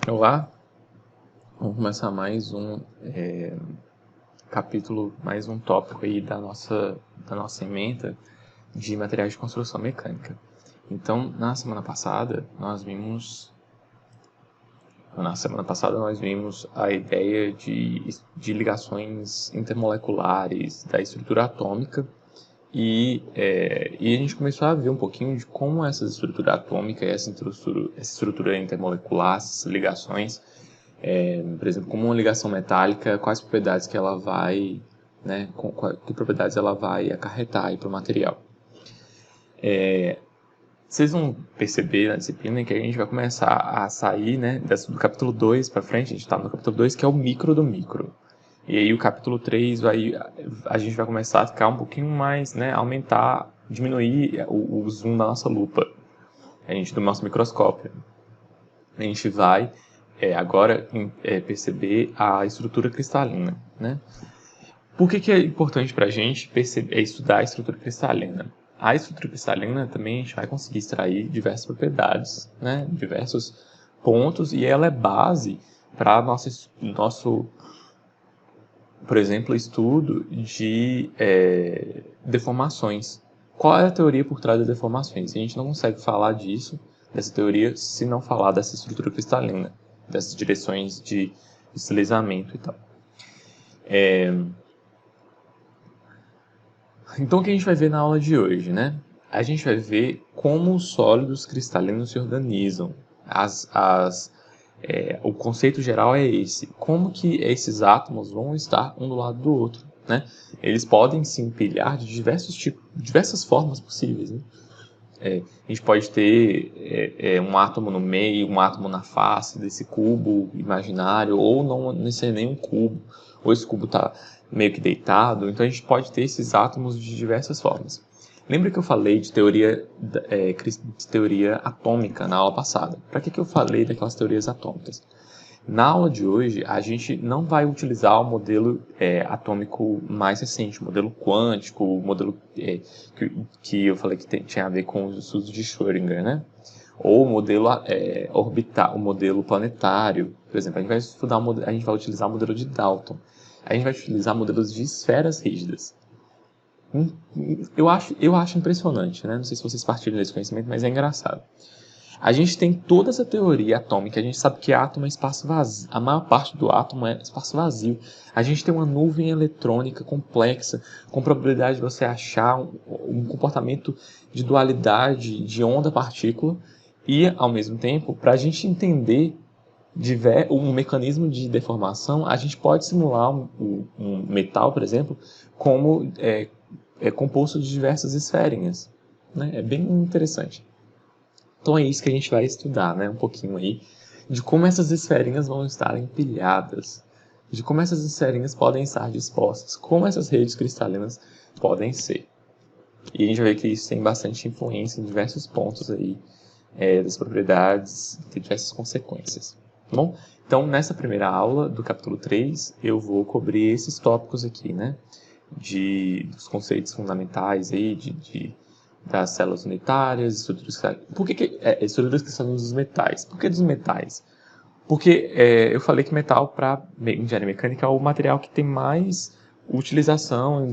Olá, vamos começar mais um capítulo, mais um tópico aí da nossa ementa de materiais de construção mecânica. Então, na semana passada nós vimos a ideia de ligações intermoleculares da estrutura atômica e a gente começou a ver um pouquinho de como essa estrutura atômica e essa estrutura intermolecular, essas ligações, por exemplo, como uma ligação metálica, quais propriedades que ela vai, né, que propriedades ela vai acarretar para o material. Vocês vão perceber na disciplina que a gente vai começar a sair, né, do capítulo 2 para frente, a gente está no capítulo 2, que é o micro do micro. E aí o capítulo 3 a gente vai começar a ficar um pouquinho mais, né, diminuir o zoom da nossa lupa, do nosso microscópio. A gente vai agora perceber a estrutura cristalina, né? Por que é importante para a gente estudar a estrutura cristalina? A estrutura cristalina também a gente vai conseguir extrair diversas propriedades, né? Diversos pontos, e ela é base para nosso, por exemplo, estudo de deformações. Qual é a teoria por trás das deformações? A gente não consegue falar dessa teoria, se não falar dessa estrutura cristalina, dessas direções de deslizamento e tal. Então, o que a gente vai ver na aula de hoje, né? A gente vai ver como os sólidos cristalinos se organizam. O conceito geral é esse. Como que esses átomos vão estar um do lado do outro, né? Eles podem se empilhar de diversas formas possíveis, né? A gente pode ter um átomo no meio, um átomo na face desse cubo imaginário, ou não ser nem um cubo, ou esse cubo está meio que deitado. Então a gente pode ter esses átomos de diversas formas. Lembra que eu falei de teoria atômica na aula passada? Para que eu falei daquelas teorias atômicas? Na aula de hoje, a gente não vai utilizar o modelo atômico mais recente, o modelo quântico, o modelo que eu falei que tinha a ver com os estudos de Schrödinger, né? Ou o modelo orbital, o modelo planetário. Por exemplo, a gente vai utilizar o modelo de Dalton. A gente vai utilizar modelos de esferas rígidas. Eu acho impressionante, né? Não sei se vocês partilham desse conhecimento, mas é engraçado. A gente tem toda essa teoria atômica, a gente sabe que átomo é espaço vazio, a maior parte do átomo é espaço vazio. A gente tem uma nuvem eletrônica complexa, com probabilidade de você achar um comportamento de dualidade de onda-partícula, e, ao mesmo tempo, para a gente entender um mecanismo de deformação, a gente pode simular um metal, por exemplo, como composto de diversas esferinhas, né? É bem interessante. Então é isso que a gente vai estudar, né? Um pouquinho aí de como essas esferinhas vão estar empilhadas, de como essas esferinhas podem estar dispostas, como essas redes cristalinas podem ser. E a gente vai ver que isso tem bastante influência em diversos pontos aí das propriedades, de diversas consequências. Tá bom? Então, nessa primeira aula do capítulo 3, eu vou cobrir esses tópicos aqui, né? Dos conceitos fundamentais aí, das células unitárias, estruturas cristalinas dos metais. Por que dos metais? Porque eu falei que metal, para engenharia mecânica, é o material que tem mais utilização, um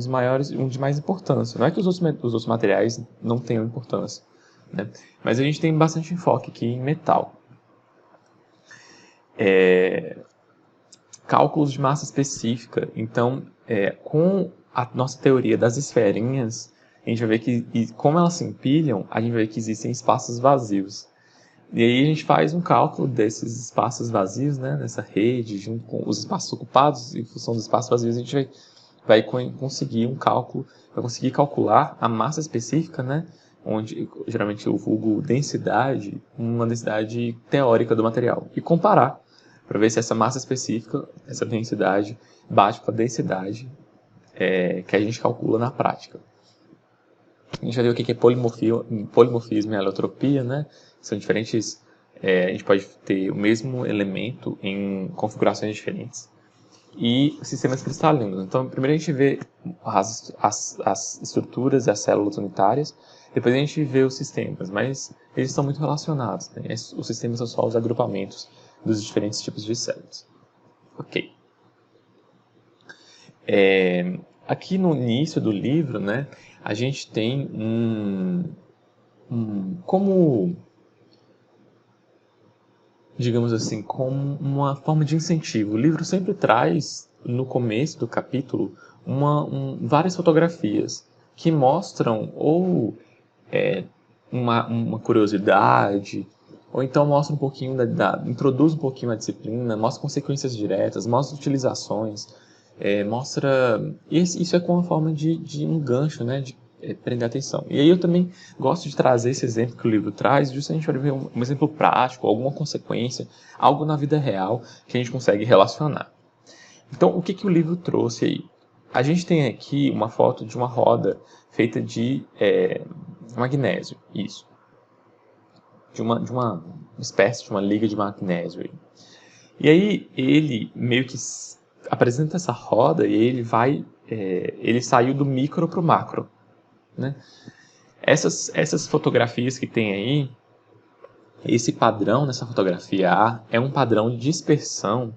de mais importância. Não é que os outros materiais não tenham importância, né? Mas a gente tem bastante enfoque aqui em metal. Cálculos de massa específica. Então, com a nossa teoria das esferinhas, a gente vai ver que, como elas se empilham, a gente vai ver que existem espaços vazios. E aí a gente faz um cálculo desses espaços vazios, né, nessa rede, junto com os espaços ocupados, em função dos espaços vazios, a gente vai conseguir vai conseguir calcular a massa específica, né, onde geralmente eu vulgo densidade, uma densidade teórica do material, e comparar para ver se essa massa específica, essa densidade, bate com a densidade que a gente calcula na prática. A gente já viu o que é polimorfismo e alotropia, né? São diferentes. A gente pode ter o mesmo elemento em configurações diferentes. E sistemas cristalinos. Então, primeiro a gente vê as estruturas e as células unitárias. Depois a gente vê os sistemas, mas eles estão muito relacionados, né? Os sistemas são só os agrupamentos dos diferentes tipos de células. Ok. Aqui no início do livro, né, a gente tem como, digamos assim, como uma forma de incentivo. O livro sempre traz, no começo do capítulo, várias fotografias que mostram ou uma curiosidade, ou então mostra um pouquinho introduz um pouquinho a disciplina, mostra consequências diretas, mostra utilizações, mostra... Isso é com uma forma de um gancho, né, de prender a atenção. E aí eu também gosto de trazer esse exemplo que o livro traz, justamente para ver um exemplo prático, alguma consequência, algo na vida real que a gente consegue relacionar. Então, o que o livro trouxe aí? A gente tem aqui uma foto de uma roda feita de magnésio, isso. De uma espécie de uma liga de magnésio aí. E aí ele meio que apresenta essa roda e ele saiu do micro para o macro, né? Essas fotografias que tem aí, esse padrão nessa fotografia A é um padrão de dispersão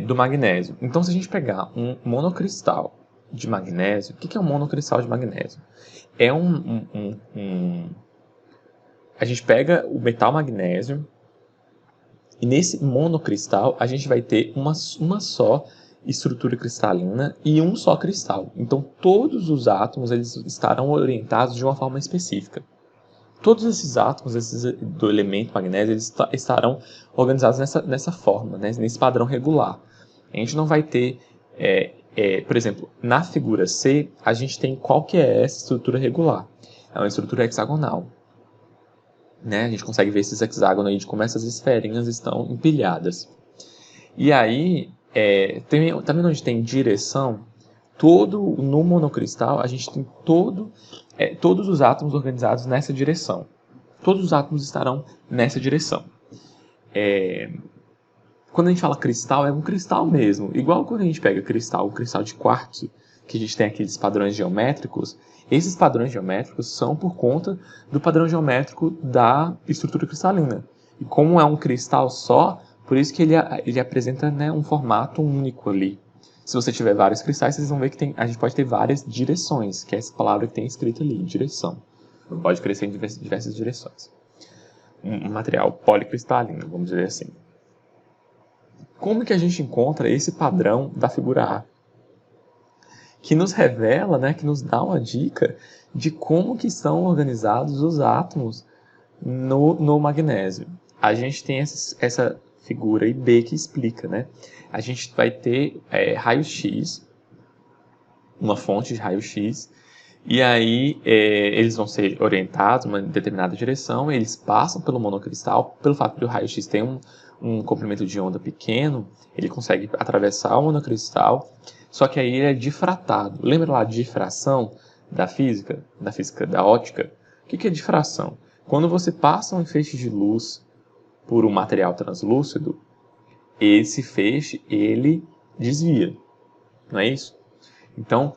do magnésio. Então, se a gente pegar um monocristal de magnésio, o que é um monocristal de magnésio? A gente pega o metal magnésio e nesse monocristal a gente vai ter uma só estrutura cristalina e um só cristal. Então todos os átomos eles estarão orientados de uma forma específica. Todos esses átomos do elemento magnésio eles estarão organizados nessa forma, né, nesse padrão regular. A gente não vai ter, por exemplo, na figura C, a gente tem qual que é essa estrutura regular. É uma estrutura hexagonal. Né? A gente consegue ver esses hexágonos aí de como essas esferinhas estão empilhadas. E aí, também onde tem direção, no monocristal, a gente tem todos os átomos organizados nessa direção. Todos os átomos estarão nessa direção. Quando a gente fala cristal, é um cristal mesmo. Igual quando a gente pega o cristal de quartzo, que a gente tem aqueles padrões geométricos. Esses padrões geométricos são por conta do padrão geométrico da estrutura cristalina. E como é um cristal só, por isso que ele apresenta, né, um formato único ali. Se você tiver vários cristais, vocês vão ver que a gente pode ter várias direções, que é essa palavra que tem escrito ali, direção. Pode crescer em diversas direções. Um material policristalino, vamos dizer assim. Como que a gente encontra esse padrão da figura A? Que nos revela, né, que nos dá uma dica de como que são organizados os átomos no magnésio. A gente tem essa figura aí B que explica, né? A gente vai ter raio-x, uma fonte de raio-x, e aí eles vão ser orientados em uma determinada direção, eles passam pelo monocristal, pelo fato de o raio-x ter um comprimento de onda pequeno, ele consegue atravessar o monocristal, só que aí ele é difratado. Lembra lá de difração da física da ótica? O que é difração? Quando você passa um feixe de luz por um material translúcido, esse feixe, ele desvia. Não é isso? Então,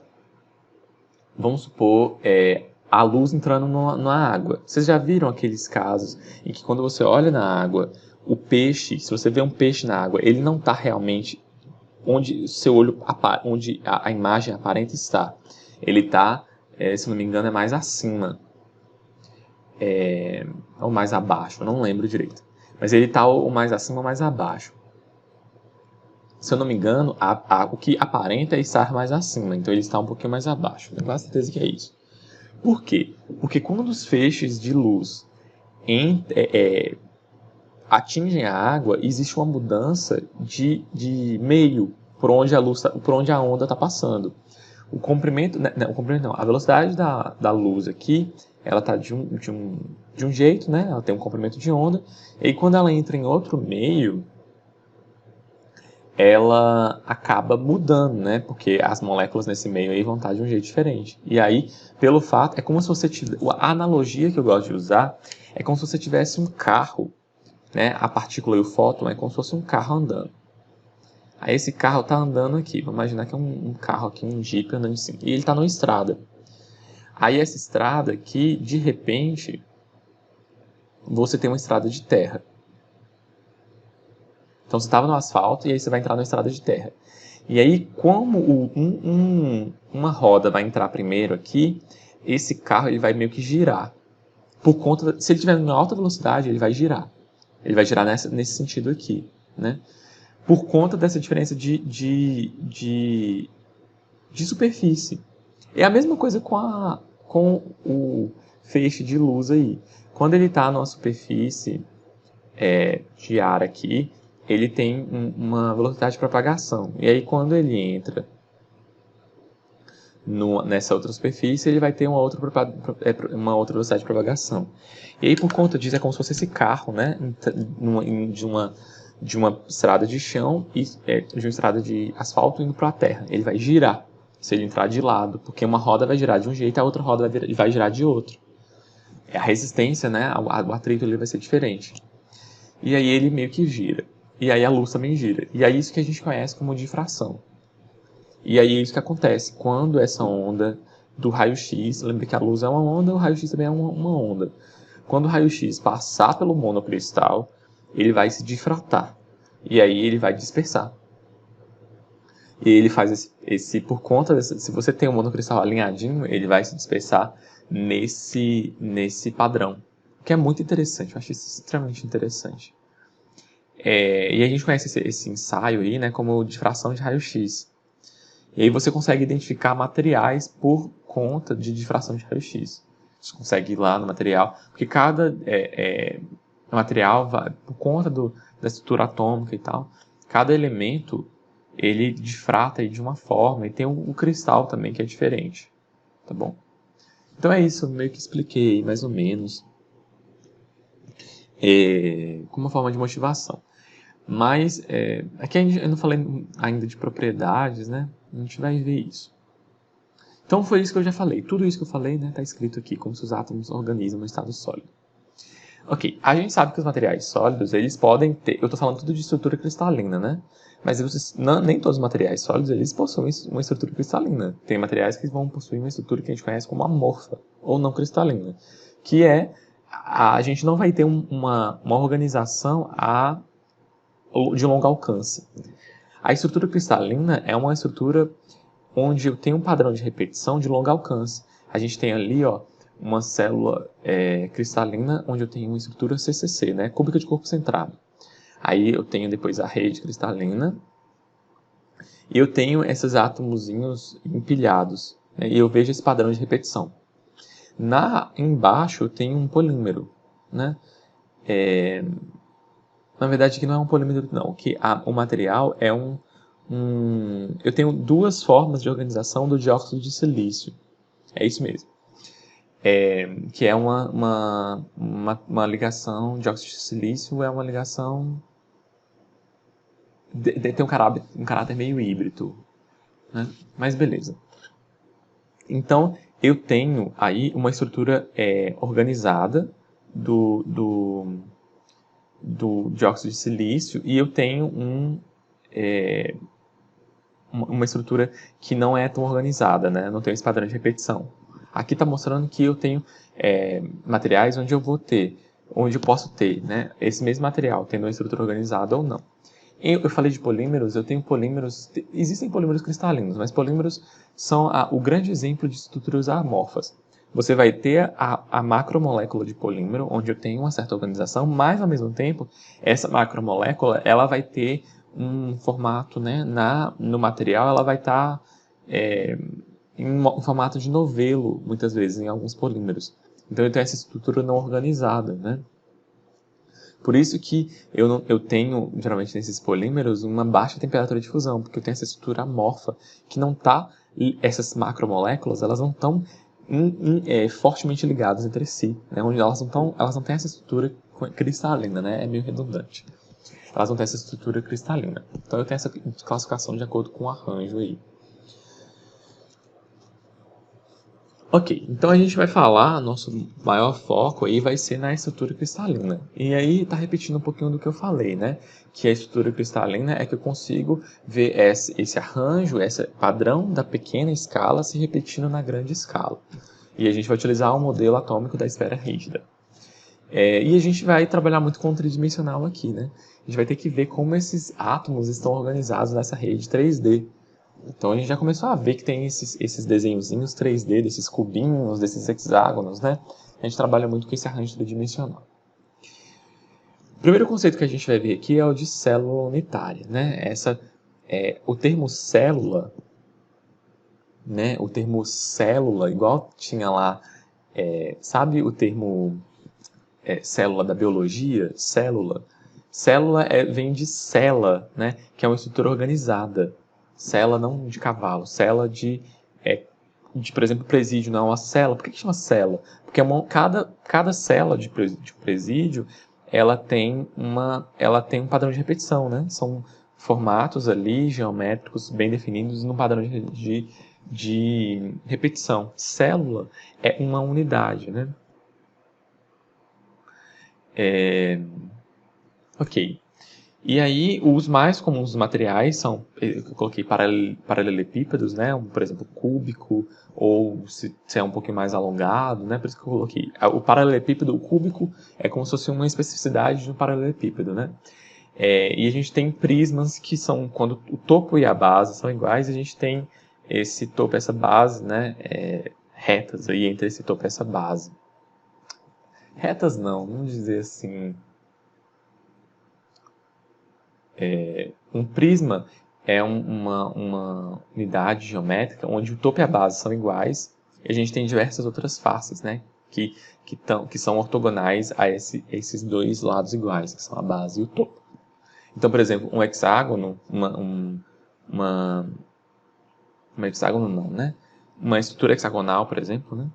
vamos supor a luz entrando na água. Vocês já viram aqueles casos em que quando você olha na água, o peixe, se você vê um peixe na água, ele não está realmente onde seu olho, onde a imagem aparenta estar. Ele está, se não me engano, é mais acima. Ou mais abaixo, eu não lembro direito. Mas ele está ou mais acima ou mais abaixo. Se eu não me engano, o que aparenta é estar mais acima. Então ele está um pouquinho mais abaixo. Tenho quase certeza que é isso. Por quê? Porque quando os feixes de luz atingem a água, existe uma mudança de meio por onde a onda está passando. O comprimento, não, a velocidade da luz aqui, ela está de um jeito, né? Ela tem um comprimento de onda, e quando ela entra em outro meio, ela acaba mudando, né? Porque as moléculas nesse meio aí vão estar de um jeito diferente. E aí, pelo fato, é como se você tivesse... A analogia que eu gosto de usar é como se você tivesse um carro, né? A partícula e o fóton é como se fosse um carro andando. Aí esse carro está andando aqui. Vamos imaginar que é um carro aqui, um Jeep andando em cima. E ele está numa estrada. Aí essa estrada aqui, de repente, você tem uma estrada de terra. Então você estava no asfalto e aí você vai entrar na estrada de terra. E aí, como uma roda vai entrar primeiro aqui, esse carro ele vai meio que girar. Por conta, se ele estiver em alta velocidade, ele vai girar. Ele vai girar nesse sentido aqui, né? Por conta dessa diferença de superfície. É a mesma coisa com o feixe de luz aí. Quando ele está numa superfície de ar aqui, ele tem uma velocidade de propagação. E aí, quando ele entra nessa outra superfície, ele vai ter uma outra velocidade de propagação. E aí, por conta disso, é como se fosse esse carro, né? De uma estrada de chão e de uma estrada de asfalto indo para a terra. Ele vai girar se ele entrar de lado, porque uma roda vai girar de um jeito e a outra roda vai girar de outro. A resistência, né? O atrito ali vai ser diferente. E aí ele meio que gira. E aí a luz também gira. E aí isso que a gente conhece como difração. E aí é isso que acontece quando essa onda do raio-x, lembra que a luz é uma onda, o raio-x também é uma onda. Quando o raio-x passar pelo monocristal, ele vai se difratar. E aí ele vai dispersar. E ele faz por conta se você tem um monocristal alinhadinho, ele vai se dispersar nesse padrão. Que é muito interessante, eu acho isso extremamente interessante. E a gente conhece esse ensaio aí, né, como difração de raio-x. E aí você consegue identificar materiais por conta de difração de raio-x. Você consegue ir lá no material, porque cada material, por conta da estrutura atômica e tal, cada elemento ele difrata aí de uma forma, e tem o cristal também que é diferente, tá bom? Então é isso, eu meio que expliquei mais ou menos como uma forma de motivação. Mas aqui eu não falei ainda de propriedades, né? A gente vai ver isso. Então foi isso que eu já falei. Tudo isso que eu falei, né, está escrito aqui, como se os átomos organizam no estado sólido. Ok, a gente sabe que os materiais sólidos, eles podem ter... Eu estou falando tudo de estrutura cristalina, né? Mas nem todos os materiais sólidos, eles possuem uma estrutura cristalina. Tem materiais que vão possuir uma estrutura que a gente conhece como amorfa, ou não cristalina. Que a gente não vai ter uma organização de longo alcance. A estrutura cristalina é uma estrutura onde eu tenho um padrão de repetição de longo alcance. A gente tem ali, uma célula cristalina onde eu tenho uma estrutura CCC, né, cúbica de corpo centrado. Aí eu tenho depois a rede cristalina e eu tenho esses átomozinhos empilhados, né, e eu vejo esse padrão de repetição. Embaixo eu tenho um polímero, né? Na verdade aqui não é um polímero não, que o material é eu tenho duas formas de organização do dióxido de silício. É isso mesmo. Que é uma ligação, dióxido de silício é uma ligação... tem um caráter meio híbrido, né? Mas beleza. Então, eu tenho aí uma estrutura organizada do dióxido de silício e eu tenho uma estrutura que não é tão organizada, né? Não tem esse padrão de repetição. Aqui está mostrando que eu tenho materiais onde eu posso ter, né, esse mesmo material, tendo uma estrutura organizada ou não. Eu falei de polímeros, eu tenho polímeros, existem polímeros cristalinos, mas polímeros são o grande exemplo de estruturas amorfas. Você vai ter a macromolécula de polímero, onde eu tenho uma certa organização, mas ao mesmo tempo, essa macromolécula ela vai ter um formato, né, no material, ela vai estar em um formato de novelo, muitas vezes, em alguns polímeros. Então eu tenho essa estrutura não organizada, né? Por isso que eu tenho, geralmente nesses polímeros, uma baixa temperatura de fusão, porque eu tenho essa estrutura amorfa, que não está... Essas macromoléculas, elas não estão fortemente ligadas entre si, né? Onde elas não têm essa estrutura cristalina, né? É meio redundante. Elas não têm essa estrutura cristalina. Então eu tenho essa classificação de acordo com o arranjo aí. Ok, então a gente vai falar, nosso maior foco aí vai ser na estrutura cristalina. E aí tá repetindo um pouquinho do que eu falei, né? Que a estrutura cristalina é que eu consigo ver esse arranjo, esse padrão da pequena escala se repetindo na grande escala. E a gente vai utilizar o modelo atômico da esfera rígida. E a gente vai trabalhar muito com o tridimensional aqui, né? A gente vai ter que ver como esses átomos estão organizados nessa rede 3D. Então a gente já começou a ver que tem esses desenhozinhos 3D, desses cubinhos, desses hexágonos, né? A gente trabalha muito com esse arranjo tridimensional. O primeiro conceito que a gente vai ver aqui é o de célula unitária, né? O termo célula, né? O termo célula, igual tinha lá, sabe o termo célula da biologia? Célula. Célula vem de cela, né? Que é uma estrutura organizada. Cela não de cavalo, cela de por exemplo, presídio, não é uma cela. Por que chama cela? Porque cada cela de presídio, ela tem um padrão de repetição, né? São formatos ali, geométricos, bem definidos, num padrão de repetição. Célula é uma unidade, né? Ok. E aí, os mais comuns dos materiais são, eu coloquei paralelepípedos, né? Por exemplo, cúbico, ou se é um pouquinho mais alongado, né? Por isso que eu coloquei. O paralelepípedo, o cúbico, é como se fosse uma especificidade de um paralelepípedo, né? E a gente tem prismas que são quando o topo e a base são iguais, a gente tem esse topo e essa base, né? Retas aí entre esse topo e essa base. Retas não, vamos dizer assim... Um prisma é uma unidade geométrica onde o topo e a base são iguais e a gente tem diversas outras faces, né? Que são ortogonais a esses dois lados iguais, que são a base e o topo. Então, por exemplo, um hexágono, um hexágono não, né? Uma estrutura hexagonal, por exemplo, né?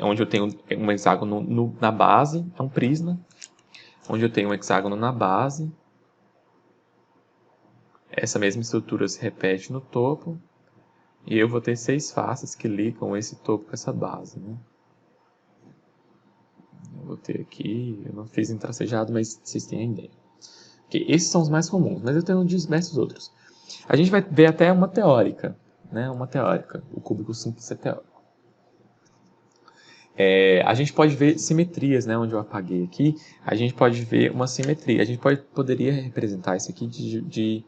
Onde eu tenho um hexágono na base, é um prisma. Onde eu tenho um hexágono na base, essa mesma estrutura se repete no topo e eu vou ter 6 faces que ligam esse topo com essa base, né? Eu vou ter aqui, eu não fiz em tracejado, mas vocês têm a ideia. Okay, esses são os mais comuns, mas eu tenho diversos outros. A gente vai ver até uma teórica, né? Uma teórica, o cúbico simples é teórico. A gente pode ver simetrias, né? Onde eu apaguei aqui, a gente pode ver uma simetria. A gente poderia representar isso aqui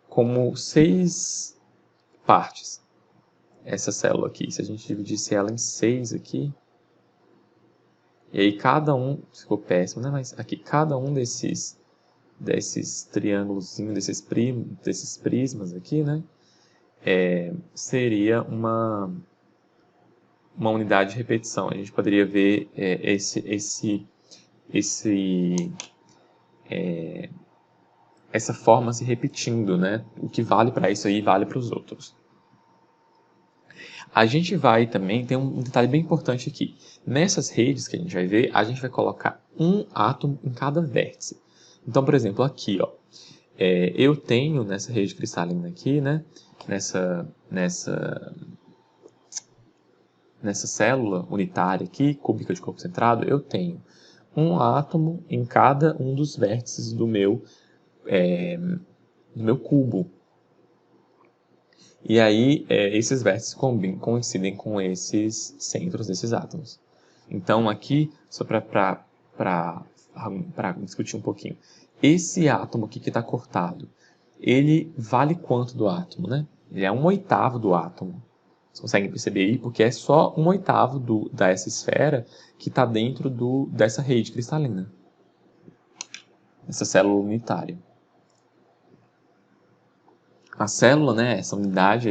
como 6 partes. Essa célula aqui, se a gente dividisse ela em 6 aqui, e aí cada um, ficou péssimo, né? Mas aqui, cada um desses triângulos, desses prismas aqui, né? Seria uma unidade de repetição. A gente poderia ver essa forma se repetindo, né? O que vale para isso aí vale para os outros. A gente vai também, tem um detalhe bem importante aqui. Nessas redes que a gente vai ver, a gente vai colocar um átomo em cada vértice. Então, por exemplo, aqui, ó, eu tenho nessa rede cristalina aqui, né, nessa célula unitária aqui, cúbica de corpo centrado, eu tenho um átomo em cada um dos vértices do meu cubo. E aí, esses vértices coincidem com esses centros desses átomos. Então, aqui, só para discutir um pouquinho, esse átomo aqui que está cortado, ele vale quanto do átomo, né? Ele é 1/8 do átomo. Vocês conseguem perceber aí? Porque é só 1/8 dessa esfera que está dentro dessa rede cristalina. Essa célula unitária. A célula, né, essa unidade,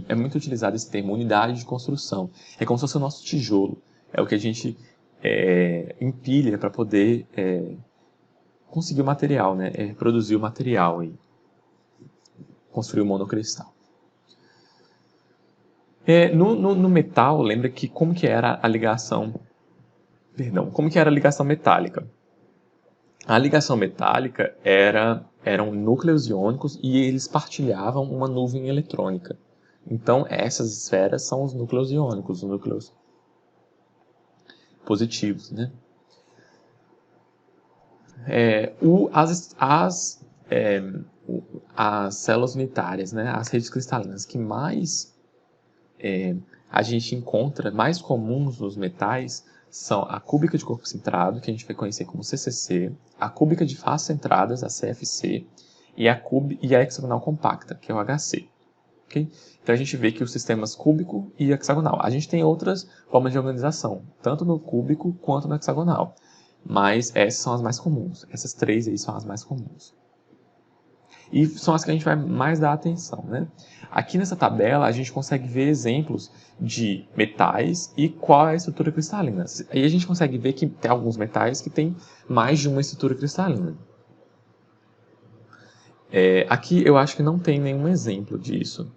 é muito utilizado esse termo, unidade de construção. É como se fosse o nosso tijolo. É o que a gente empilha para poder conseguir o material, né, produzir o material aí. Construir o monocristal. No metal, lembra que como que era a ligação... Perdão, como que era a ligação metálica? A ligação metálica eram núcleos iônicos e eles partilhavam uma nuvem eletrônica. Então, essas esferas são os núcleos iônicos, os núcleos positivos, né? As células unitárias, né? As redes cristalinas que mais a gente encontra mais comuns nos metais são a cúbica de corpo centrado, que a gente vai conhecer como CCC, a cúbica de faces centradas, a CFC, e a hexagonal compacta, que é o HC. Okay? Então a gente vê que os sistemas cúbico e hexagonal. A gente tem outras formas de organização, tanto no cúbico quanto no hexagonal. Mas essas são as mais comuns. Essas três aí são as mais comuns. E são as que a gente vai mais dar atenção, né? Aqui nessa tabela a gente consegue ver exemplos de metais e qual é a estrutura cristalina. Aí a gente consegue ver que tem alguns metais que têm mais de uma estrutura cristalina. Aqui eu acho que não tem nenhum exemplo disso.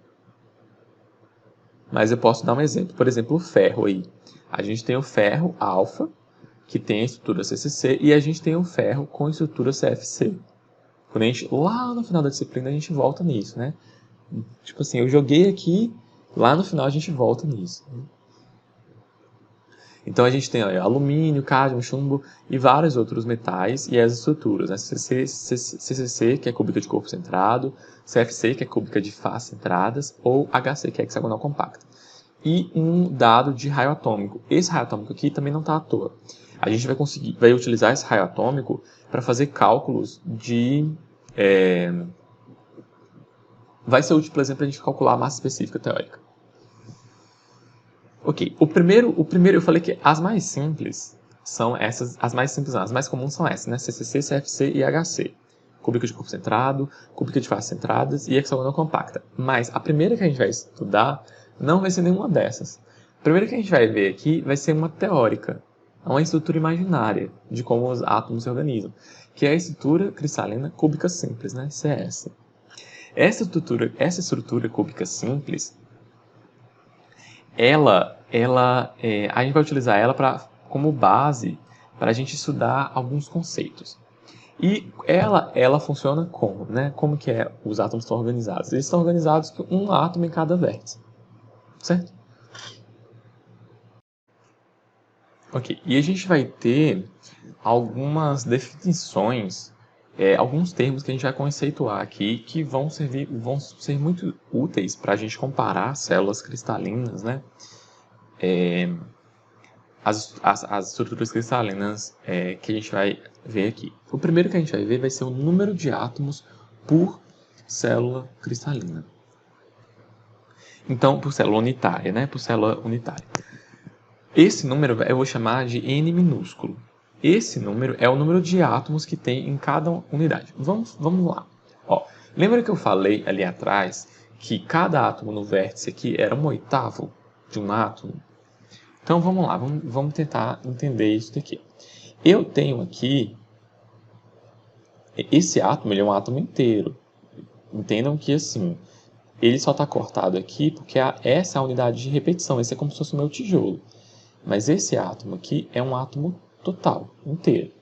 Mas eu posso dar um exemplo. Por exemplo, o ferro aí. A gente tem o ferro alfa, que tem a estrutura CCC, e a gente tem o ferro com a estrutura CFC. Quando a gente, lá no final da disciplina, a gente volta nisso, né? Tipo assim, eu joguei aqui, lá no final a gente volta nisso. Então a gente tem alumínio, cádmio, chumbo e vários outros metais e as estruturas, né? CCC, que é cúbica de corpo centrado, CFC, que é cúbica de faces centradas, ou HC, que é hexagonal compacta. E um dado de raio atômico. Esse raio atômico aqui também não está à toa. A gente vai utilizar esse raio atômico para fazer cálculos de... vai ser útil, por exemplo, para a gente calcular a massa específica teórica. Ok, o primeiro eu falei que as mais simples são essas, as mais comuns são essas, né? CCC, CFC e HC. Cúbica de corpo centrado, cúbica de faces centradas e hexagonal compacta. Mas a primeira que a gente vai estudar não vai ser nenhuma dessas. A primeira que a gente vai ver aqui vai ser uma teórica, uma estrutura imaginária de como os átomos se organizam, que é a estrutura cristalina cúbica simples, né? CS. Essa estrutura cúbica simples, a gente vai utilizar ela como base para a gente estudar alguns conceitos. E ela funciona como, né? Como que os átomos estão organizados? Eles estão organizados com um átomo em cada vértice, certo? Ok, e a gente vai ter algumas definições, alguns termos que a gente vai conceituar aqui que vão ser muito úteis para a gente comparar células cristalinas, né? As estruturas cristalinas que a gente vai ver aqui. O primeiro que a gente vai ver vai ser o número de átomos por célula cristalina. Então, por célula unitária, né? Por célula unitária. Esse número eu vou chamar de N minúsculo. Esse número é o número de átomos que tem em cada unidade. Vamos lá. Lembra que eu falei ali atrás que cada átomo no vértice aqui era 1/8 de um átomo? Então vamos lá, vamos tentar entender isso daqui. Eu tenho aqui, esse átomo, ele é um átomo inteiro. Entendam que assim, ele só está cortado aqui porque essa é a unidade de repetição, esse é como se fosse o meu tijolo. Mas esse átomo aqui é um átomo total, inteiro.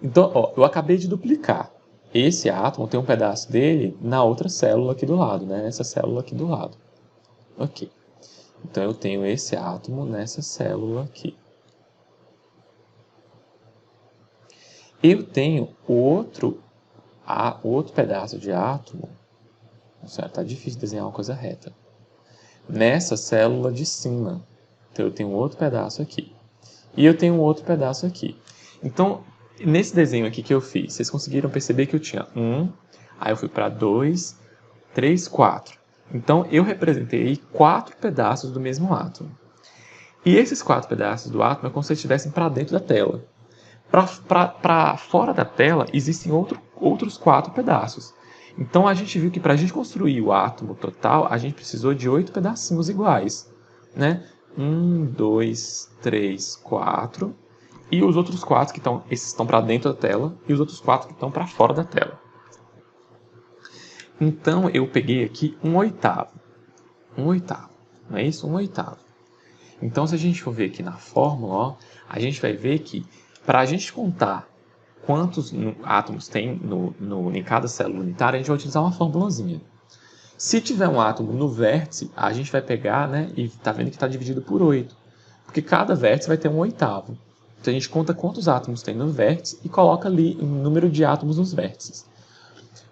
Então, eu acabei de duplicar. Esse átomo tem um pedaço dele na outra célula aqui do lado, né? Essa célula aqui do lado. Ok. Então, eu tenho esse átomo nessa célula aqui. Eu tenho outro pedaço de átomo. Está difícil desenhar uma coisa reta. Nessa célula de cima. Então, eu tenho outro pedaço aqui. E eu tenho outro pedaço aqui. Então, nesse desenho aqui que eu fiz, vocês conseguiram perceber que eu tinha 1, aí eu fui para 2, 3, 4. Então, eu representei 4 pedaços do mesmo átomo. E esses 4 pedaços do átomo é como se eles estivessem para dentro da tela. Para fora da tela, existem outros 4 pedaços. Então, a gente viu que para a gente construir o átomo total, a gente precisou de 8 pedacinhos iguais, né? 1, 2, 3, 4. E os outros 4 esses estão para dentro da tela e os outros 4 que estão para fora da tela. Então eu peguei aqui 1/8. 1/8. Não é isso? 1/8. Então se a gente for ver aqui na fórmula, a gente vai ver que para a gente contar quantos átomos tem em cada célula unitária, a gente vai utilizar uma formulazinha. Se tiver um átomo no vértice, a gente vai pegar, né, e está vendo que está dividido por 8. Porque cada vértice vai ter 1/8. Então a gente conta quantos átomos tem no vértice e coloca ali o número de átomos nos vértices.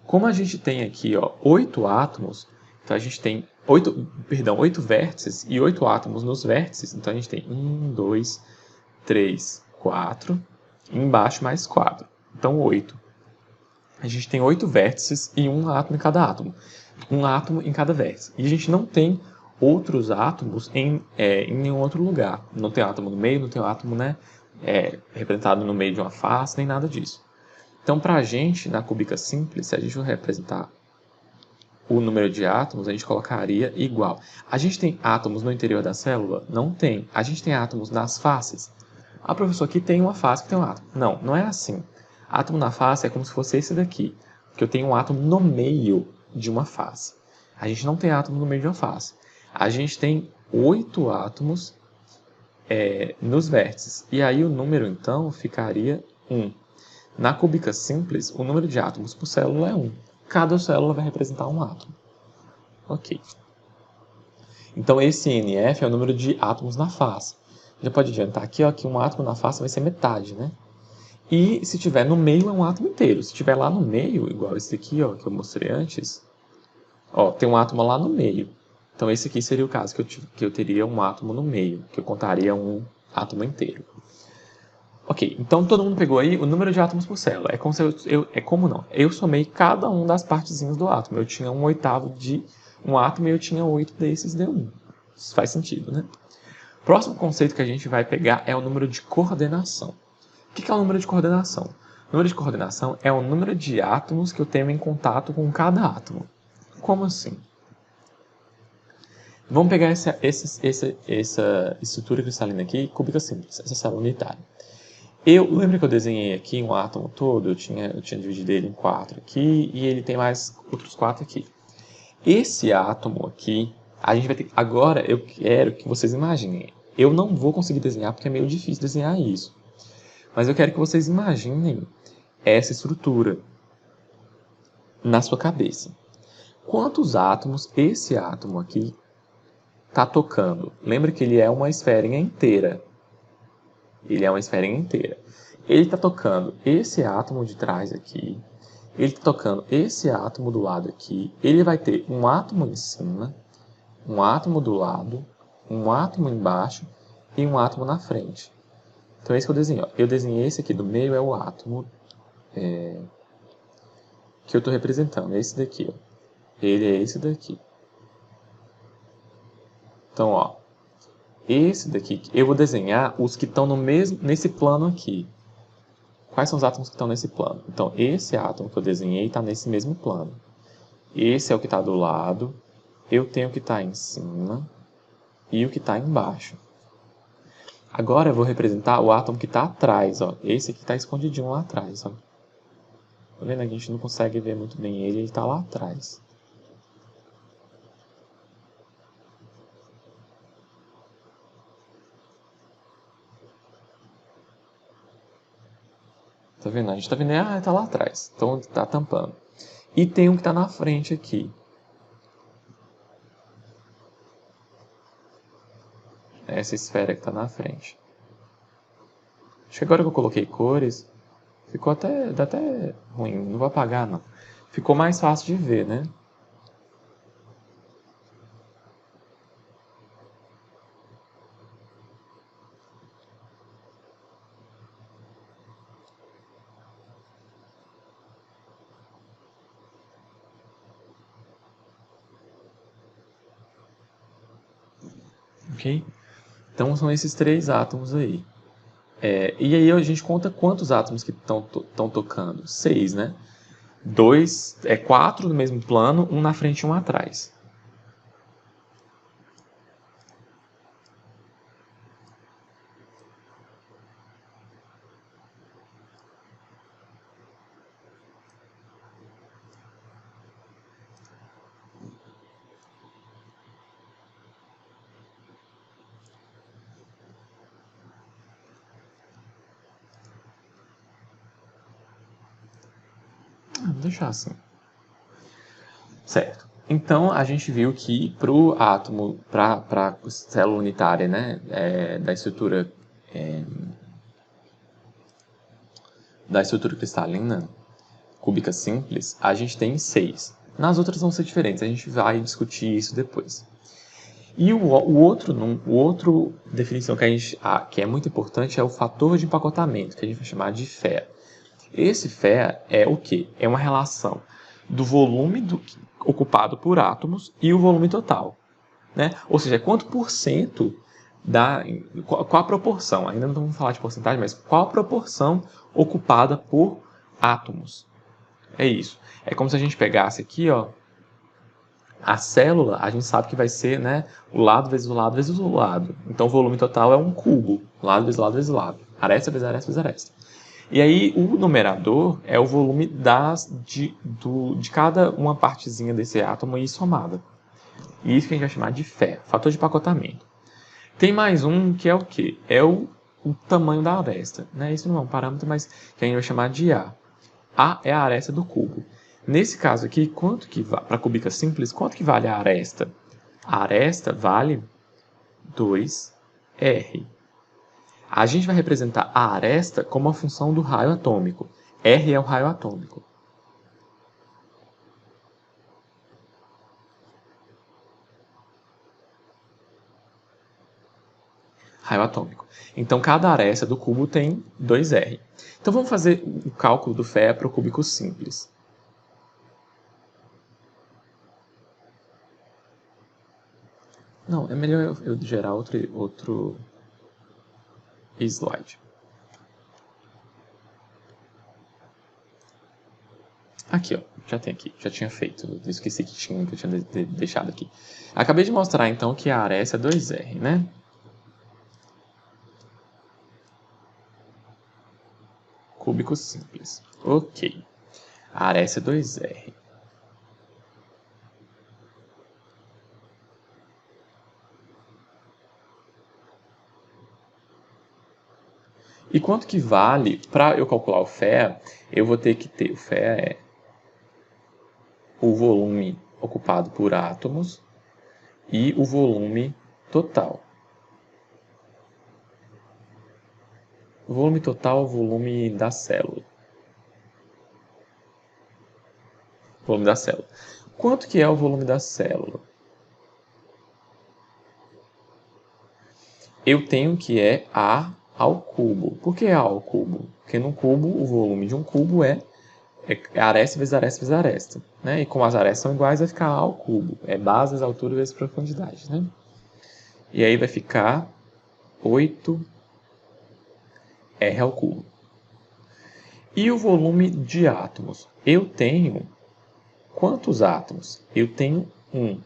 Como a gente tem aqui 8 átomos, então a gente tem 8 vértices e 8 átomos nos vértices. Então a gente tem 1, 2, 3, 4, e embaixo mais 4. Então 8. A gente tem 8 vértices e um átomo em cada átomo. Um átomo em cada vértice. E a gente não tem outros átomos em nenhum outro lugar. Não tem átomo no meio, não tem átomo, né, representado no meio de uma face, nem nada disso. Então, para a gente, na cúbica simples, se a gente for representar o número de átomos, a gente colocaria igual. A gente tem átomos no interior da célula? Não tem. A gente tem átomos nas faces? Ah, professor, aqui tem uma face que tem um átomo. Não, não é assim. Átomo na face é como se fosse esse daqui, que eu tenho um átomo no meio de uma face. A gente não tem átomo no meio de uma face. A gente tem 8 átomos nos vértices. E aí o número, então, ficaria 1. Na cúbica simples, o número de átomos por célula é 1. Cada célula vai representar um átomo. Ok. Então, esse NF é o número de átomos na face. Já pode adiantar aqui, ó, que um átomo na face vai ser metade, né? E se tiver no meio, é um átomo inteiro. Se tiver lá no meio, igual esse aqui, ó, que eu mostrei antes, ó, tem um átomo lá no meio. Então, esse aqui seria o caso que eu teria um átomo no meio, que eu contaria um átomo inteiro. Ok, então todo mundo pegou aí o número de átomos por célula. É como se eu somei cada um das partezinhas do átomo. Eu tinha 1/8 de um átomo e eu tinha 8 desses, deu 1. Isso faz sentido, né? O próximo conceito que a gente vai pegar é o número de coordenação. O que é o número de coordenação? O número de coordenação é o número de átomos que eu tenho em contato com cada átomo. Como assim? Vamos pegar essa estrutura cristalina aqui, cúbica simples, essa célula unitária. Lembra que eu desenhei aqui um átomo todo? Eu tinha dividido ele em 4 aqui e ele tem mais outros 4 aqui. Esse átomo aqui, a gente vai ter. Agora eu quero que vocês imaginem. Eu não vou conseguir desenhar porque é meio difícil desenhar isso. Mas eu quero que vocês imaginem essa estrutura na sua cabeça. Quantos átomos esse átomo aqui está tocando? Lembra que ele é uma esferinha inteira. Ele é uma esferinha inteira. Ele está tocando esse átomo de trás aqui. Ele está tocando esse átomo do lado aqui. Ele vai ter um átomo em cima, um átomo do lado, um átomo embaixo e um átomo na frente. Então é isso que eu desenhei. Eu desenhei esse aqui do meio, é o átomo que eu estou representando. Esse daqui. Ó. Ele é esse daqui. Então, ó, esse daqui, eu vou desenhar os que estão nesse plano aqui. Quais são os átomos que estão nesse plano? Então, esse átomo que eu desenhei está nesse mesmo plano. Esse é o que está do lado. Eu tenho o que está em cima e o que está embaixo. Agora eu vou representar o átomo que está atrás. Ó. Esse aqui está escondidinho lá atrás. Ó. Tá vendo? A gente não consegue ver muito bem ele está lá atrás. Tá vendo? A gente tá vendo, tá lá atrás. Então tá tampando. E tem um que tá na frente aqui. Essa esfera que tá na frente. Acho que agora que eu coloquei cores, dá até ruim. Não vou apagar, não. Ficou mais fácil de ver, né? Ok? Então são esses 3 átomos aí. E aí a gente conta quantos átomos que estão tocando. 6, né? 4 no mesmo plano, um na frente e um atrás. Vou deixar assim. Certo. Então, a gente viu que para o átomo, para a célula unitária, né, da estrutura cristalina, cúbica simples, a gente tem 6. Nas outras vão ser diferentes, a gente vai discutir isso depois. E o outro definição que é muito importante é o fator de empacotamento, que a gente vai chamar de FEA. Esse FEA é o quê? É uma relação do volume ocupado por átomos e o volume total. Né? Ou seja, quanto por cento qual a proporção, ainda não vamos falar de porcentagem, mas qual a proporção ocupada por átomos. É isso. É como se a gente pegasse aqui, ó, a célula, a gente sabe que vai ser, né, o lado vezes o lado vezes o lado. Então o volume total é um cubo, lado vezes lado vezes lado. Aresta vezes aresta vezes aresta. E aí o numerador é o volume de cada uma partezinha desse átomo aí somada. E isso que a gente vai chamar de FE, fator de empacotamento. Tem mais um que é o quê? É o tamanho da aresta. Né? Isso não é um parâmetro, mas que a gente vai chamar de A. A é a aresta do cubo. Nesse caso aqui, para a cúbica simples, quanto que vale a aresta? A aresta vale 2R. A gente vai representar a aresta como a função do raio atômico. R é o raio atômico. Raio atômico. Então, cada aresta do cubo tem 2R. Então, vamos fazer o cálculo do FE para o cúbico simples. Não, é melhor eu gerar outro slide. Aqui, ó, já tem aqui, já tinha feito, eu esqueci que eu tinha deixado aqui. Acabei de mostrar, então, que a aresta é 2R, né? Cúbico simples. Ok. A aresta é 2R. E quanto que vale, para eu calcular o FE, eu vou ter que ter, o FE é o volume ocupado por átomos e o volume total. O volume total é o volume da célula. Volume da célula. Quanto que é o volume da célula? Eu tenho que é A ao cubo. Por que A ao cubo? Porque num cubo, o volume de um cubo é aresta vezes aresta vezes aresta. Né? E como as arestas são iguais, vai ficar A ao cubo. É base vezes altura vezes profundidade. Né? E aí vai ficar 8R ao cubo. E o volume de átomos? Eu tenho quantos átomos? Eu tenho 1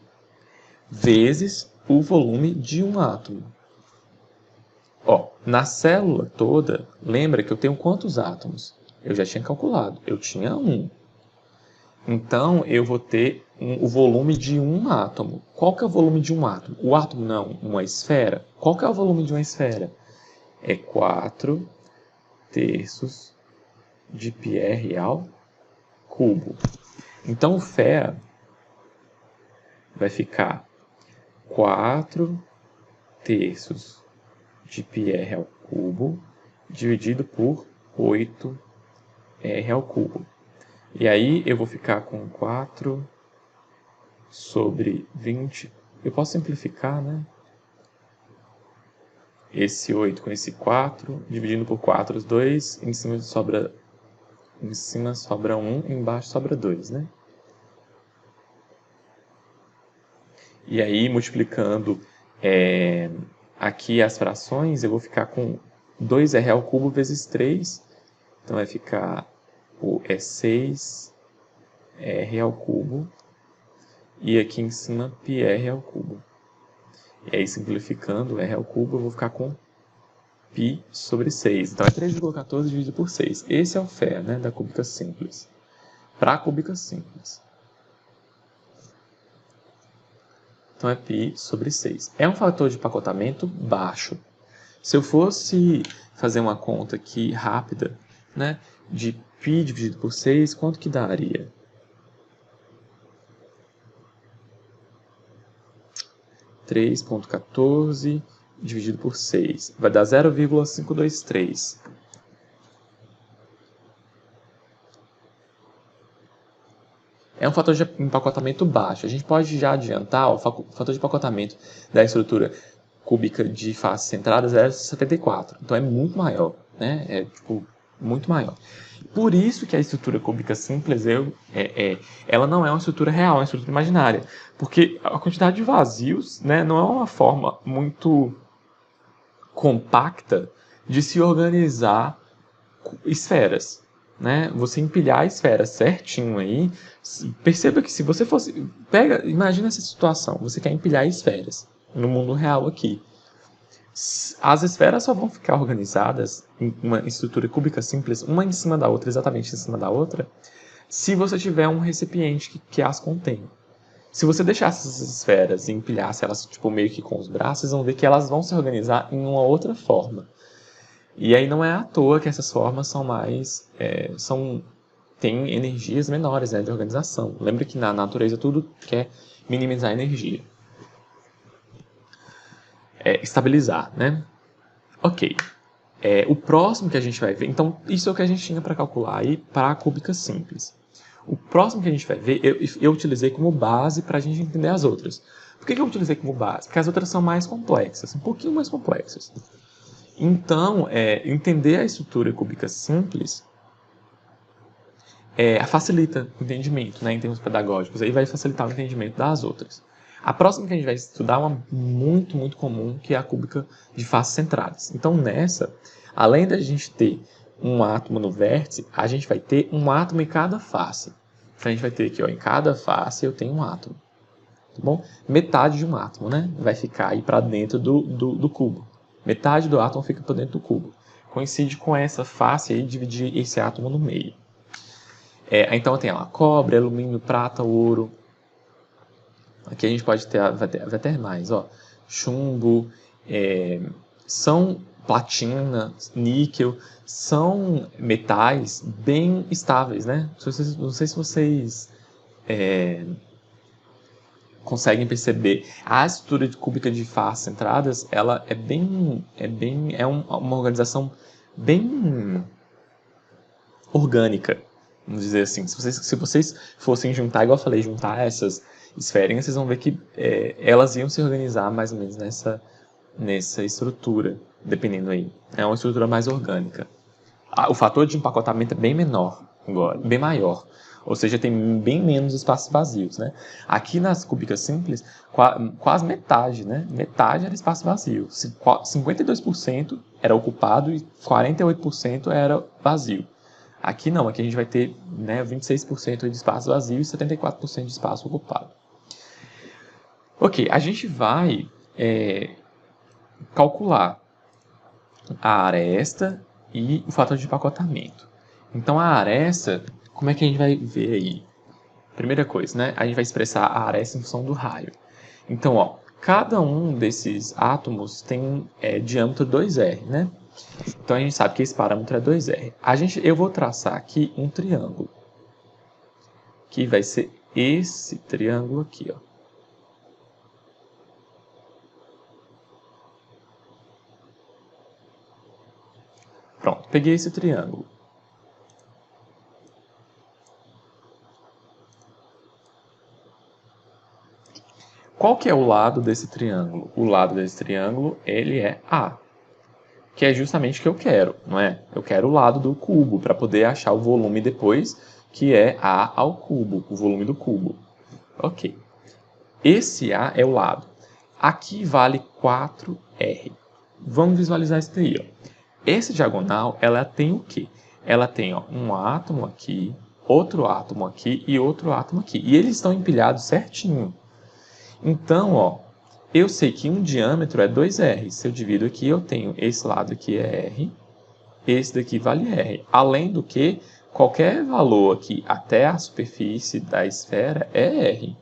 vezes o volume de um átomo. Ó, na célula toda, lembra que eu tenho quantos átomos? Eu já tinha calculado, eu tinha 1. Então, eu vou ter o volume de um átomo. Qual que é o volume de um átomo? O átomo não, uma esfera. Qual que é o volume de uma esfera? É 4 terços de πr ao cubo. Então, o FE vai ficar 4 terços de πr ao cubo dividido por 8R ao cubo. E aí eu vou ficar com 4 sobre 20. Eu posso simplificar, né? Esse 8 com esse 4, dividindo por 4 os dois, em cima sobra 1, embaixo sobra 2, né? E aí, multiplicando aqui as frações, eu vou ficar com 2R ao cubo vezes 3. Então, vai ficar 6R ao cubo. E aqui em cima, πr ao cubo. E aí, simplificando, R ao cubo, eu vou ficar com π sobre 6. Então, é 3,14 dividido por 6. Esse é o FE, né, da cúbica simples. Para a cúbica simples. Então, é π sobre 6. É um fator de empacotamento baixo. Se eu fosse fazer uma conta aqui rápida, né, de π dividido por 6, quanto que daria? 3,14 dividido por 6. Vai dar 0,523. é um fator de empacotamento baixo. A gente pode já adiantar, o fator de empacotamento da estrutura cúbica de faces centradas é 74. Então é muito maior, né? É tipo muito maior. Por isso que a estrutura cúbica simples ela não é uma estrutura real, é uma estrutura imaginária. Porque a quantidade de vazios, né, não é uma forma muito compacta de se organizar esferas. Né? Você empilhar a esfera certinho aí, perceba que se você fosse... imagina essa situação, você quer empilhar esferas no mundo real aqui. As esferas só vão ficar organizadas em uma estrutura cúbica simples, uma em cima da outra, exatamente em cima da outra, se você tiver um recipiente que as contém. Se você deixasse essas esferas e empilhasse elas tipo, meio que com os braços, vocês vão ver que elas vão se organizar em uma outra forma. E aí não é à toa que essas formas são mais... têm energias menores, né, de organização. Lembre que na natureza tudo quer minimizar a energia. Estabilizar, né? Ok. O próximo que a gente vai ver... Então, isso é o que a gente tinha para calcular aí para a cúbica simples. O próximo que a gente vai ver, eu utilizei como base para a gente entender as outras. Por que eu utilizei como base? Porque as outras são mais complexas, um pouquinho mais complexas. Então, entender a estrutura cúbica simples facilita o entendimento, né, em termos pedagógicos, aí vai facilitar o entendimento das outras. A próxima que a gente vai estudar é uma muito, muito comum, que é a cúbica de faces centradas. Então, nessa, além da gente ter um átomo no vértice, a gente vai ter um átomo em cada face. Então, a gente vai ter aqui, ó, em cada face eu tenho um átomo. Tá bom? Metade de um átomo, né? Vai ficar aí para dentro do cubo. Metade do átomo fica para dentro do cubo. Coincide com essa face aí, dividir esse átomo no meio. Então tem lá cobre, alumínio, prata, ouro. Aqui a gente pode ter, vai ter mais, ó. Chumbo, são platina, níquel, são metais bem estáveis, né? Não sei se vocês conseguem perceber. A estrutura cúbica de faces centradas, ela é uma organização bem orgânica, vamos dizer assim. Se vocês fossem juntar, igual eu falei, juntar essas esferinhas, vocês vão ver que elas iam se organizar mais ou menos nessa estrutura, dependendo aí. É uma estrutura mais orgânica. O fator de empacotamento é bem menor agora, bem maior. Ou seja, tem bem menos espaços vazios, né? Aqui nas cúbicas simples, quase metade, né? Metade era espaço vazio. 52% era ocupado e 48% era vazio. Aqui não, aqui a gente vai ter, né, 26% de espaço vazio e 74% de espaço ocupado. Ok, a gente vai calcular a aresta e o fator de empacotamento. Então a aresta, como é que a gente vai ver aí? Primeira coisa, né? A gente vai expressar a aresta em função do raio. Então, ó, cada um desses átomos tem diâmetro 2R, né? Então a gente sabe que esse parâmetro é 2R. Eu vou traçar aqui um triângulo, que vai ser esse triângulo aqui, ó. Pronto, peguei esse triângulo. Qual que é o lado desse triângulo? O lado desse triângulo, ele é A, que é justamente o que eu quero, não é? Eu quero o lado do cubo, para poder achar o volume depois, que é A ao cubo, o volume do cubo. Ok. Esse A é o lado. Aqui vale 4R. Vamos visualizar isso daí, ó. Esse diagonal, ela tem o quê? Ela tem ó, um átomo aqui, outro átomo aqui e outro átomo aqui. E eles estão empilhados certinho. Então, ó, eu sei que um diâmetro é 2R. Se eu divido aqui, eu tenho esse lado aqui é R, esse daqui vale R. Além do que, qualquer valor aqui até a superfície da esfera é R.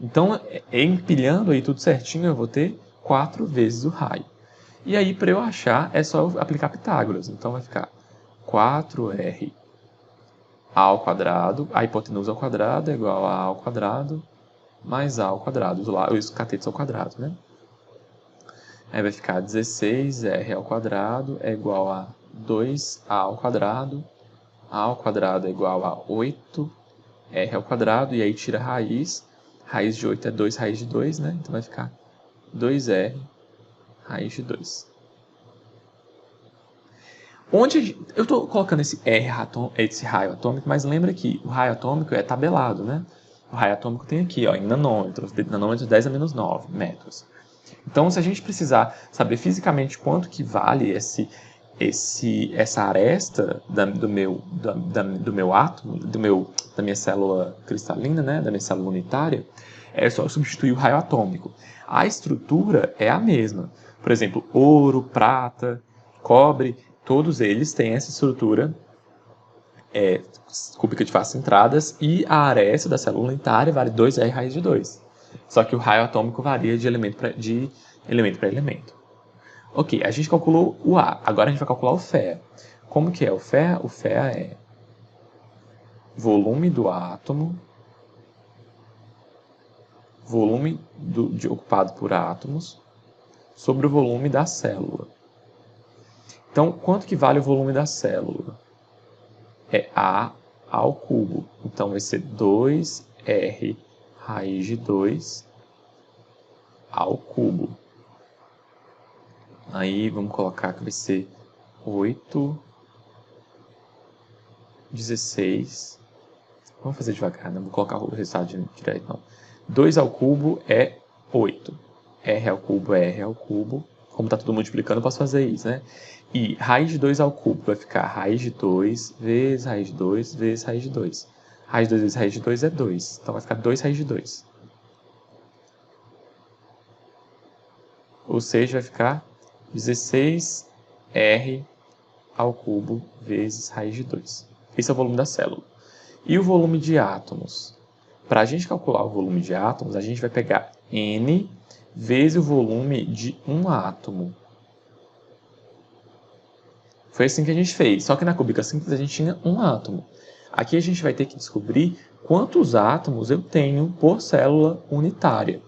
Então, empilhando aí tudo certinho, eu vou ter 4 vezes o raio. E aí, para eu achar, é só eu aplicar Pitágoras. Então, vai ficar 4R ao quadrado, a hipotenusa ao quadrado é igual a ao quadrado, mais A ao quadrado, os catetos ao quadrado, né? Aí vai ficar 16R ao quadrado é igual a 2A ao quadrado é igual a 8R r ao quadrado, e aí tira a raiz. Raiz de 8 é 2 raiz de 2, né? Então vai ficar 2r raiz de 2. Eu estou colocando esse esse raio atômico, mas lembra que o raio atômico é tabelado, né? O raio atômico tem aqui, ó, em nanômetros, nanômetros 10 a menos 9 metros. Então, se a gente precisar saber fisicamente quanto que vale essa aresta do meu átomo, da minha célula cristalina, né, da minha célula unitária, é só substituir o raio atômico. A estrutura é a mesma. Por exemplo, ouro, prata, cobre, todos eles têm essa estrutura cúbica de faces centradas, e a aresta da célula unitária vale 2R raiz de 2. Só que o raio atômico varia de elemento para elemento. Ok, a gente calculou o A. Agora a gente vai calcular o FeA. Como que é o FeA? O FeA é volume do átomo, volume ocupado por átomos, sobre o volume da célula. Então, quanto que vale o volume da célula? É A ao cubo. Então, vai ser 2R raiz de 2 ao cubo. Aí, vamos colocar que vai ser 8, 16. Vamos fazer devagar, não vou colocar o resultado direto, não. 2 ao cubo é 8. R ao cubo é R ao cubo. Como está tudo multiplicando, eu posso fazer isso, né? E raiz de 2 ao cubo vai ficar raiz de 2 vezes raiz de 2 vezes raiz de 2. Raiz de 2 vezes raiz de 2 é 2. Então vai ficar 2 raiz de 2. Ou seja, vai ficar 16R ao cubo vezes raiz de 2. Esse é o volume da célula. E o volume de átomos? Para a gente calcular o volume de átomos, a gente vai pegar N vezes o volume de um átomo. Foi assim que a gente fez. Só que na cúbica simples a gente tinha um átomo. Aqui a gente vai ter que descobrir quantos átomos eu tenho por célula unitária.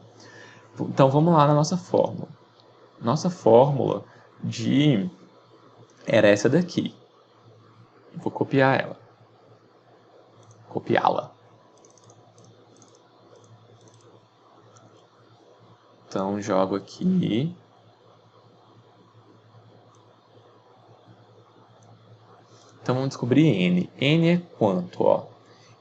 Então vamos lá na nossa fórmula. Nossa fórmula era essa daqui. Vou copiar ela. Copiá-la. Então jogo aqui. Então vamos descobrir N. N é quanto? Ó?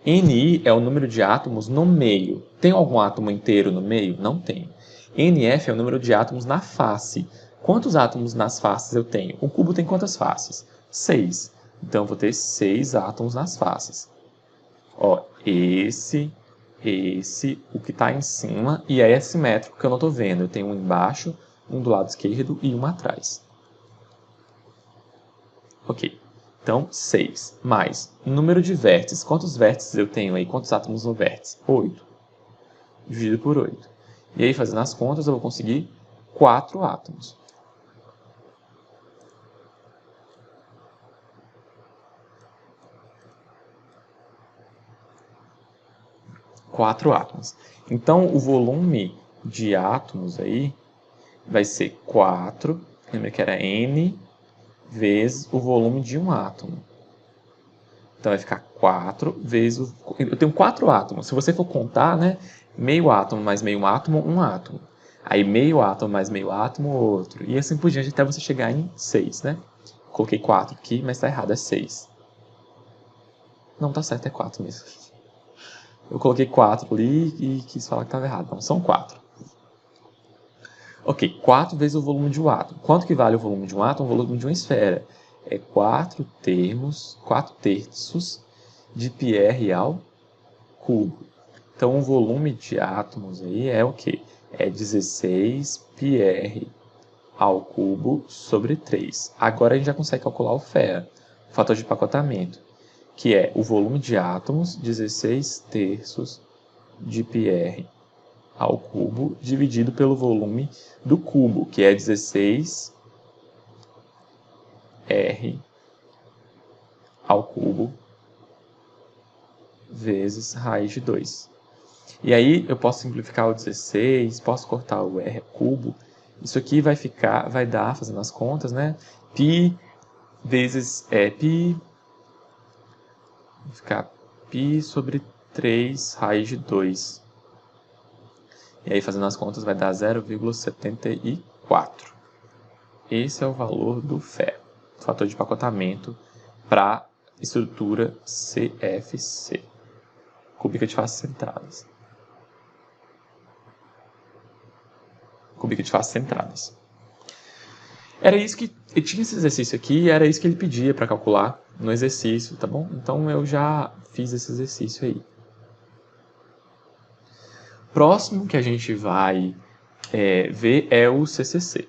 Ni é o número de átomos no meio. Tem algum átomo inteiro no meio? Não tem. Nf é o número de átomos na face. Quantos átomos nas faces eu tenho? O cubo tem quantas faces? 6. Então eu vou ter 6 átomos nas faces. Ó, esse, o que está em cima, e é assimétrico que eu não estou vendo. Eu tenho um embaixo, um do lado esquerdo e um atrás. Ok. Então, 6 mais número de vértices. Quantos vértices eu tenho aí? Quantos átomos no vértice? 8. Dividido por 8. E aí, fazendo as contas, eu vou conseguir 4 átomos. Quatro átomos. Então, o volume de átomos aí vai ser 4. Lembra que era N vezes o volume de um átomo. Então vai ficar 4 vezes... Eu tenho 4 átomos. Se você for contar, né? Meio átomo mais meio átomo, um átomo. Aí meio átomo mais meio átomo, outro. E assim por diante até você chegar em 6, né? Coloquei 4 aqui, mas está errado, é 6. Não, tá certo, é 4 mesmo. Eu coloquei 4 ali e quis falar que estava errado. Não, são 4. Ok, 4 vezes o volume de um átomo. Quanto que vale o volume de um átomo? O volume de uma esfera. É 4 terços de πr ao cubo. Então, o volume de átomos aí é o quê? É 16 πr ao cubo sobre 3. Agora a gente já consegue calcular o FeA, o fator de empacotamento, que é o volume de átomos, 16 terços de πr ao cubo, dividido pelo volume do cubo, que é 16 R ao cubo vezes raiz de 2. E aí eu posso simplificar o 16, posso cortar o R ao cubo. Isso aqui vai dar, fazendo as contas, né? Pi vezes pi, vai ficar pi sobre 3 raiz de 2. E aí, fazendo as contas, vai dar 0,74. Esse é o valor do ferro, do fator de empacotamento, para estrutura CFC, cúbica de faces centradas. Cúbica de faces centradas. Era isso que... Eu tinha esse exercício aqui e era isso que ele pedia para calcular no exercício, tá bom? Então eu já fiz esse exercício aí. Próximo que a gente vai ver é o CCC.